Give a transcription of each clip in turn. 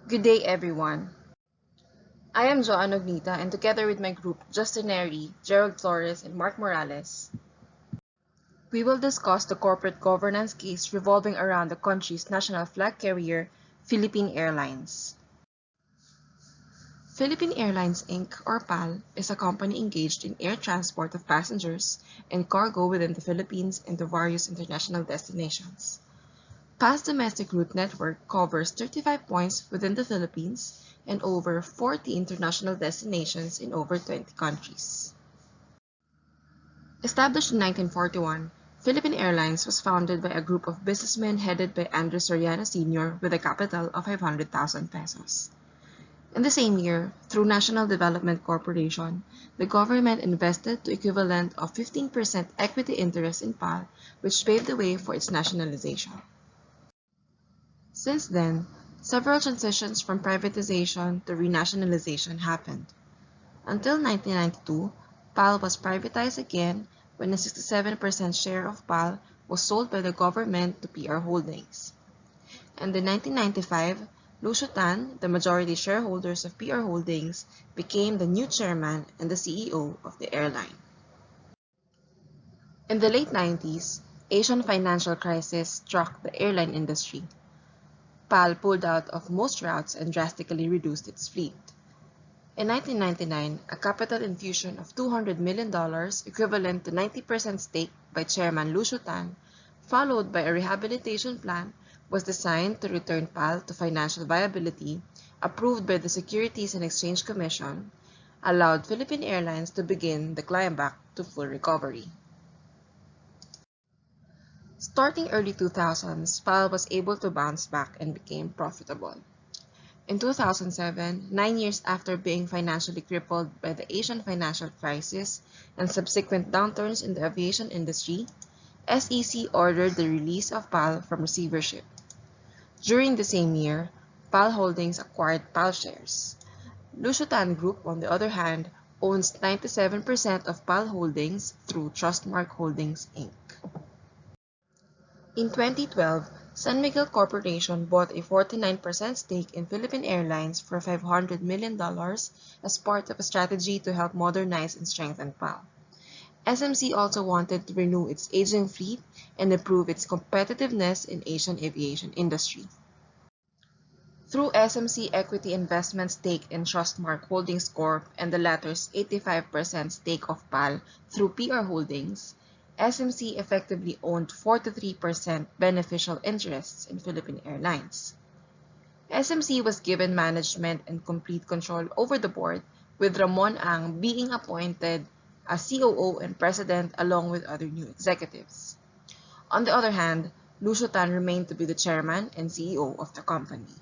Good day, everyone. I am Joan Ognita, and together with my group, Justin Nery, Jerold Flores, and Mark Morales, we will discuss the corporate governance case revolving around the country's national flag carrier, Philippine Airlines. Philippine Airlines Inc., or PAL, is a company engaged in air transport of passengers and cargo within the Philippines and to various international destinations. PAL's domestic route network covers 35 points within the Philippines and over 40 international destinations in over 20 countries. Established in 1941, Philippine Airlines was founded by a group of businessmen headed by Andres Soriano Sr. with a capital of 500,000 pesos. In the same year, through National Development Corporation, the government invested the equivalent of 15% equity interest in PAL, which paved the way for its nationalization. Since then, several transitions from privatization to renationalization happened. Until 1992, PAL was privatized again when a 67% share of PAL was sold by the government to PR Holdings. And in 1995, Lucio Tan, the majority shareholders of PR Holdings, became the new chairman and the CEO of the airline. In the late 90s, Asian financial crisis struck the airline industry. PAL pulled out of most routes and drastically reduced its fleet. In 1999, a capital infusion of $200 million, equivalent to 90% stake by Chairman Lucio Tan, followed by a rehabilitation plan, was designed to return PAL to financial viability, approved by the Securities and Exchange Commission, allowed Philippine Airlines to begin the climb back to full recovery. Starting early 2000s, PAL was able to bounce back and became profitable. In 2007, 9 years after being financially crippled by the Asian financial crisis and subsequent downturns in the aviation industry, SEC ordered the release of PAL from receivership. During the same year, PAL Holdings acquired PAL shares. Lucio Tan Group, on the other hand, owns 97% of PAL Holdings through Trustmark Holdings, Inc. In 2012, San Miguel Corporation bought a 49% stake in Philippine Airlines for $500 million as part of a strategy to help modernize and strengthen PAL. SMC also wanted to renew its aging fleet and improve its competitiveness in Asian aviation industry. Through SMC equity investment stake in Trustmark Holdings Corp. And the latter's 85% stake of PAL through PR Holdings, SMC effectively owned 43% beneficial interests in Philippine Airlines. SMC was given management and complete control over the board, with Ramon Ang being appointed as COO and president along with other new executives. On the other hand, Lucio Tan remained to be the chairman and CEO of the company.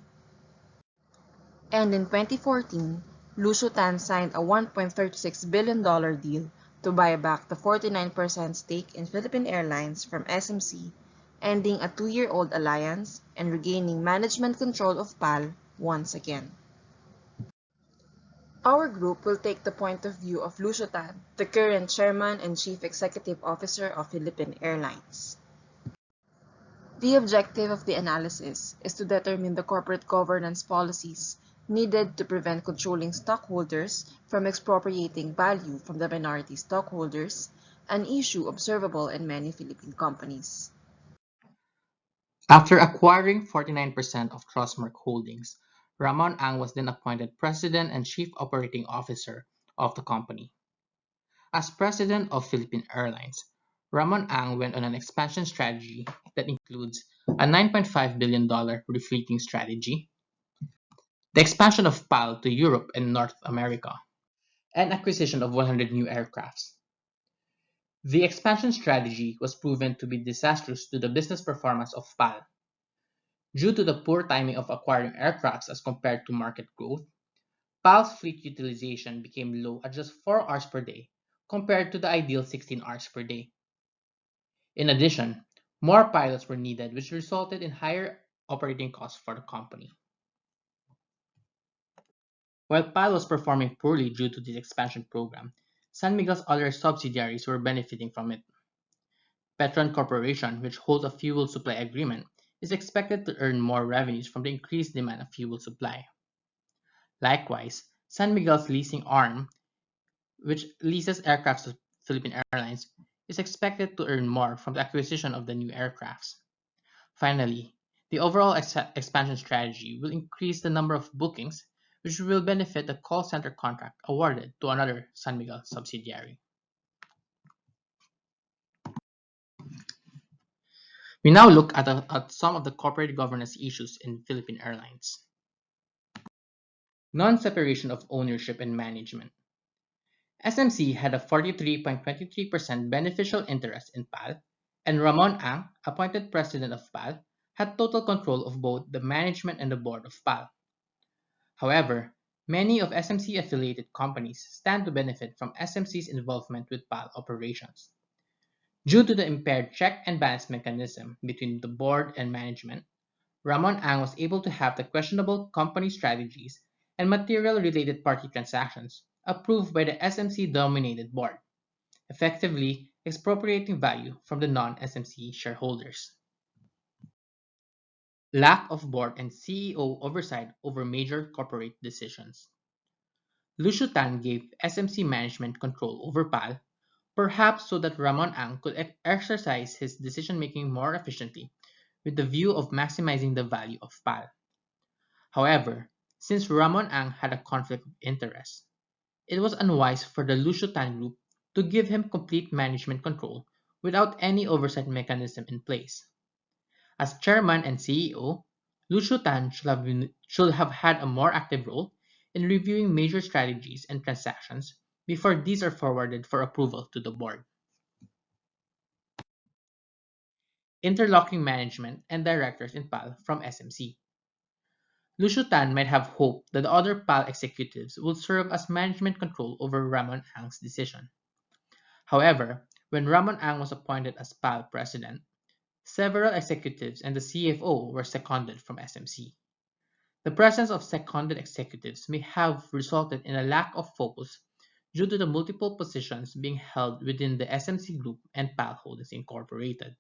And in 2014, Lucio Tan signed a $1.36 billion deal to buy back the 49% stake in Philippine Airlines from SMC, ending a 2-year-old alliance and regaining management control of PAL once again. Our group will take the point of view of Lucio Tan, the current chairman and chief executive officer of Philippine Airlines. The objective of the analysis is to determine the corporate governance policies needed to prevent controlling stockholders from expropriating value from the minority stockholders, an issue observable in many Philippine companies. After acquiring 49% of Trustmark Holdings, Ramon Ang was then appointed President and Chief Operating Officer of the company. As President of Philippine Airlines, Ramon Ang went on an expansion strategy that includes a $9.5 billion refleeting strategy, the expansion of PAL to Europe and North America, and acquisition of 100 new aircrafts. The expansion strategy was proven to be disastrous to the business performance of PAL. Due to the poor timing of acquiring aircrafts as compared to market growth, PAL's fleet utilization became low at just 4 hours per day compared to the ideal 16 hours per day. In addition, more pilots were needed, which resulted in higher operating costs for the company. While PAL was performing poorly due to this expansion program, San Miguel's other subsidiaries were benefiting from it. Petron Corporation, which holds a fuel supply agreement, is expected to earn more revenues from the increased demand of fuel supply. Likewise, San Miguel's leasing arm, which leases aircraft to Philippine Airlines, is expected to earn more from the acquisition of the new aircrafts. Finally, the overall expansion strategy will increase the number of bookings, which will benefit the call center contract awarded to another San Miguel subsidiary. We now look at some of the corporate governance issues in Philippine Airlines. Non-separation of ownership and management. SMC had a 43.23% beneficial interest in PAL, and Ramon Ang, appointed president of PAL, had total control of both the management and the board of PAL. However, many of SMC-affiliated companies stand to benefit from SMC's involvement with PAL operations. Due to the impaired check and balance mechanism between the board and management, Ramon Ang was able to have the questionable company strategies and material related party transactions approved by the SMC-dominated board, effectively expropriating value from the non-SMC shareholders. Lack of board and CEO oversight over major corporate decisions. Lucio Tan gave SMC management control over PAL, perhaps so that Ramon Ang could exercise his decision-making more efficiently with the view of maximizing the value of PAL. However, since Ramon Ang had a conflict of interest, it was unwise for the Lucio Tan Group to give him complete management control without any oversight mechanism in place. As chairman and CEO, Lucio Tan should have had a more active role in reviewing major strategies and transactions before these are forwarded for approval to the board. Interlocking management and directors in PAL from SMC. Lucio Tan might have hoped that the other PAL executives would serve as management control over Ramon Ang's decision. However, when Ramon Ang was appointed as PAL president, several executives and the CFO were seconded from SMC. The presence of seconded executives may have resulted in a lack of focus due to the multiple positions being held within the SMC Group and PAL Holdings Incorporated.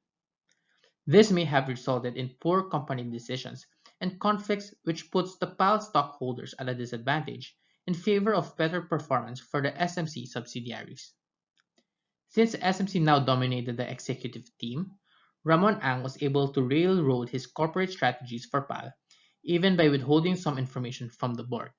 This may have resulted in poor company decisions and conflicts which puts the PAL stockholders at a disadvantage in favor of better performance for the SMC subsidiaries. Since SMC now dominated the executive team, Ramon Ang was able to railroad his corporate strategies for PAL, even by withholding some information from the board.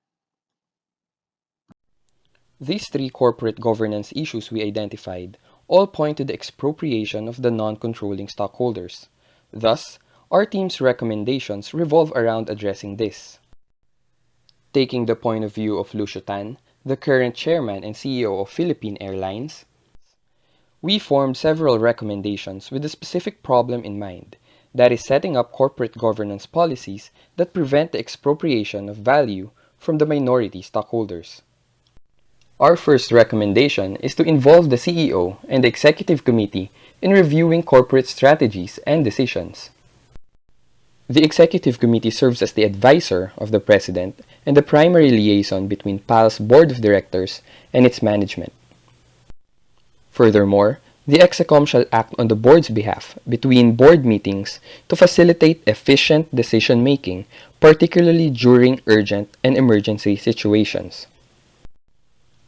These three corporate governance issues we identified all point to the expropriation of the non-controlling stockholders. Thus, our team's recommendations revolve around addressing this. Taking the point of view of Lucio Tan, the current chairman and CEO of Philippine Airlines, we formed several recommendations with a specific problem in mind, that is setting up corporate governance policies that prevent the expropriation of value from the minority stockholders. Our first recommendation is to involve the CEO and the Executive Committee in reviewing corporate strategies and decisions. The Executive Committee serves as the advisor of the President and the primary liaison between PAL's Board of Directors and its management. Furthermore, the ExECom shall act on the Board's behalf between board meetings to facilitate efficient decision-making, particularly during urgent and emergency situations.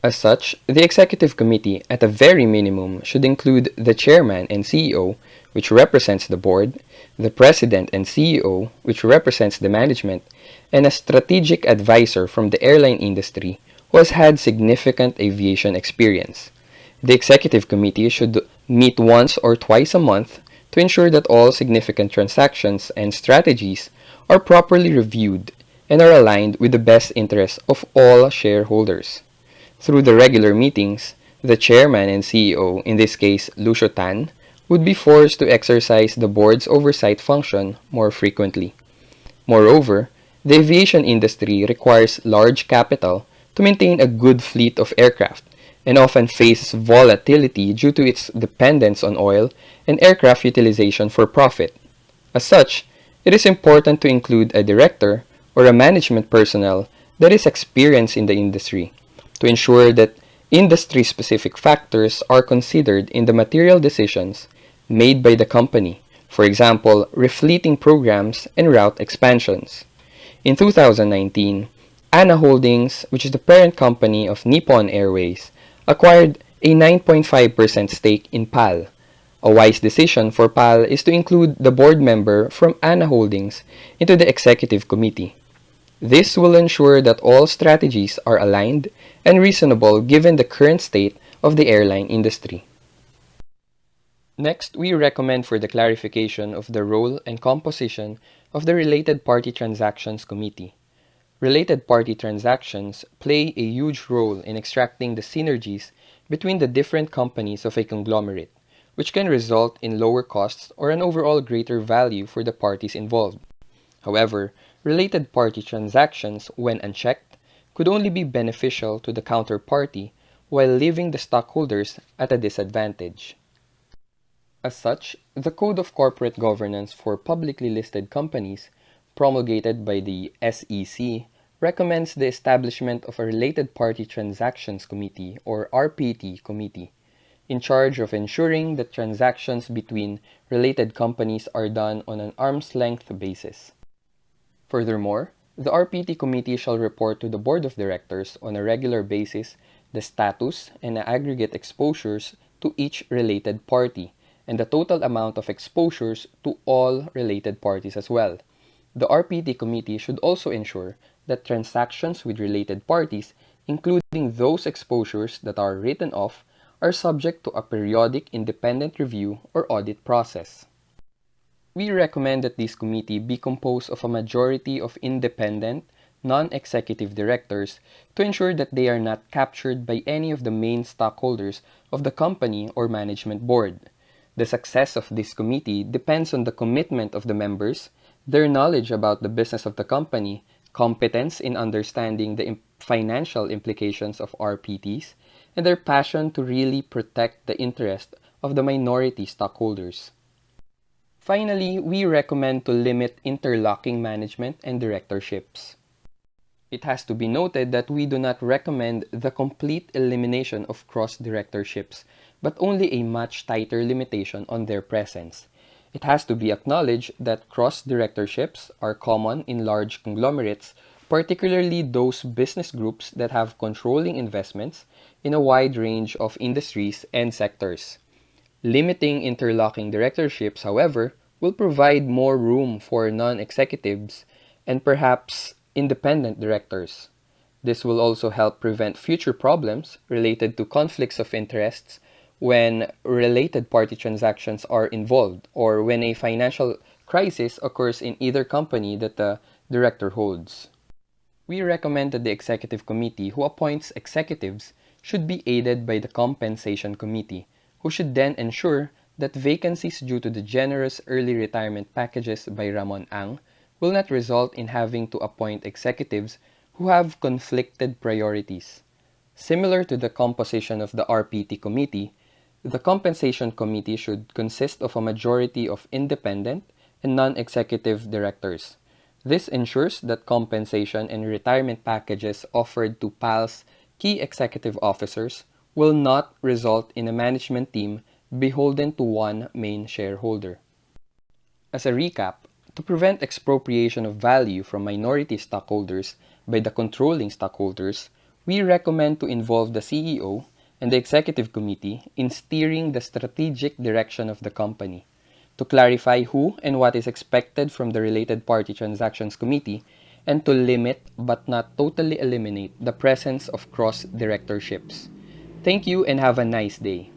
As such, the Executive Committee, at a very minimum, should include the Chairman and CEO, which represents the Board, the President and CEO, which represents the management, and a strategic advisor from the airline industry who has had significant aviation experience. The Executive Committee should meet once or twice a month to ensure that all significant transactions and strategies are properly reviewed and are aligned with the best interests of all shareholders. Through the regular meetings, the chairman and CEO, in this case Lucio Tan, would be forced to exercise the board's oversight function more frequently. Moreover, the aviation industry requires large capital to maintain a good fleet of aircraft and often faces volatility due to its dependence on oil and aircraft utilization for profit. As such, it is important to include a director or a management personnel that is experienced in the industry, to ensure that industry-specific factors are considered in the material decisions made by the company, for example, refleeting programs and route expansions. In 2019, ANA Holdings, which is the parent company of Nippon Airways, acquired a 9.5% stake in PAL. A wise decision for PAL is to include the board member from ANA Holdings into the executive committee. This will ensure that all strategies are aligned and reasonable given the current state of the airline industry. Next, we recommend for the clarification of the role and composition of the Related Party Transactions Committee. Related party transactions play a huge role in extracting the synergies between the different companies of a conglomerate, which can result in lower costs or an overall greater value for the parties involved. However, related party transactions, when unchecked, could only be beneficial to the counterparty while leaving the stockholders at a disadvantage. As such, the Code of Corporate Governance for Publicly Listed Companies, promulgated by the SEC, recommends the establishment of a Related Party Transactions Committee or RPT committee, in charge of ensuring that transactions between related companies are done on an arm's length basis. Furthermore, the RPT committee shall report to the board of directors on a regular basis the status and aggregate exposures to each related party, and the total amount of exposures to all related parties as well. The RPT committee should also ensure that transactions with related parties, including those exposures that are written off, are subject to a periodic independent review or audit process. We recommend that this committee be composed of a majority of independent, non-executive directors to ensure that they are not captured by any of the main stockholders of the company or management board. The success of this committee depends on the commitment of the members, their knowledge about the business of the company, competence in understanding the financial implications of RPTs, and their passion to really protect the interest of the minority stockholders. Finally, we recommend to limit interlocking management and directorships. It has to be noted that we do not recommend the complete elimination of cross-directorships, but only a much tighter limitation on their presence. It has to be acknowledged that cross-directorships are common in large conglomerates, particularly those business groups that have controlling investments in a wide range of industries and sectors. Limiting interlocking directorships, however, will provide more room for non-executives and perhaps independent directors. This will also help prevent future problems related to conflicts of interests when related party transactions are involved or when a financial crisis occurs in either company that the director holds. We recommend that the executive committee who appoints executives should be aided by the compensation committee, who should then ensure that vacancies due to the generous early retirement packages by Ramon Ang will not result in having to appoint executives who have conflicted priorities. Similar to the composition of the RPT committee, the compensation committee should consist of a majority of independent and non-executive directors. This ensures that compensation and retirement packages offered to PAL's key executive officers will not result in a management team beholden to one main shareholder. As a recap, to prevent expropriation of value from minority stockholders by the controlling stockholders, we recommend to involve the CEO and the executive committee in steering the strategic direction of the company, to clarify who and what is expected from the Related Party Transactions Committee, and to limit but not totally eliminate the presence of cross-directorships. Thank you and have a nice day.